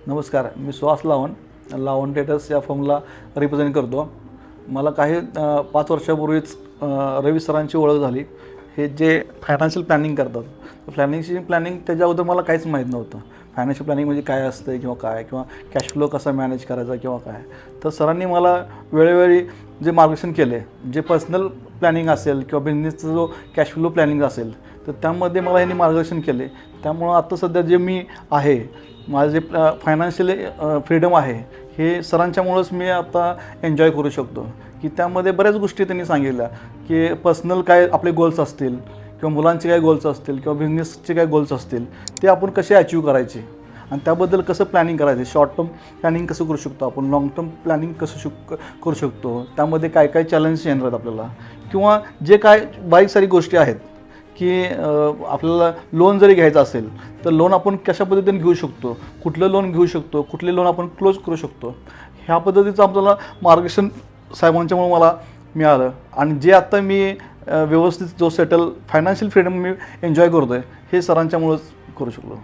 नमस्कार, मी सुहास लावण, लावण ट्रेडर्स या फर्मला रिप्रेझेंट करतो. मला काही 5 वर्षापूर्वीच रवी सरांची ओळख झाली. हे जे फायनान्शियल प्लॅनिंग करतात, प्लॅनिंग त्याच्या अगोदर मला काहीच माहीत नव्हतं. फायनान्शियल प्लॅनिंग म्हणजे काय असतं किंवा कॅश फ्लो कसा मॅनेज करायचा किंवा काय. तर सरांनी मला वेळोवेळी जे मार्गदर्शन केले, जे पर्सनल प्लॅनिंग असेल किंवा बिझनेसचा जो कॅश फ्लो प्लॅनिंग असेल, तर त्यामध्ये मला यांनी मार्गदर्शन केले. त्यामुळं आता सध्या जे मी आहे, माझं जे फायनान्शियली फ्रीडम आहे, हे सरांच्यामुळंच मी आता एन्जॉय करू शकतो. की त्यामध्ये बऱ्याच गोष्टी त्यांनी सांगितल्या की पर्सनल काय आपले गोल्स असतील किंवा मुलांचे काय गोल्स असतील किंवा बिझनेसचे काय गोल्स असतील, ते आपण कसे अचीव करायचे आणि त्याबद्दल कसं प्लॅनिंग करायचं. शॉर्ट टर्म प्लॅनिंग कसं करू शकतो आपण, लाँग टर्म प्लॅनिंग कसं करू शकतो, त्यामध्ये काय काय चॅलेंजेस येणार आहेत आपल्याला, किंवा जे काय बारीक सारी गोष्टी आहेत की आपल्याला लोन जरी घ्यायचं असेल तर लोन आपण कशा पद्धतीने घेऊ शकतो, कुठलं लोन घेऊ शकतो, कुठले लोन आपण क्लोज करू शकतो, ह्या पद्धतीचं आपल्याला मार्गदर्शन साहेबांच्यामुळे मला मिळालं. आणि जे आत्ता मी व्यवस्थित जो सेटल फायनान्शियल फ्रीडम मी एन्जॉय करतो आहे, हे सरांच्यामुळंच करू शकलो.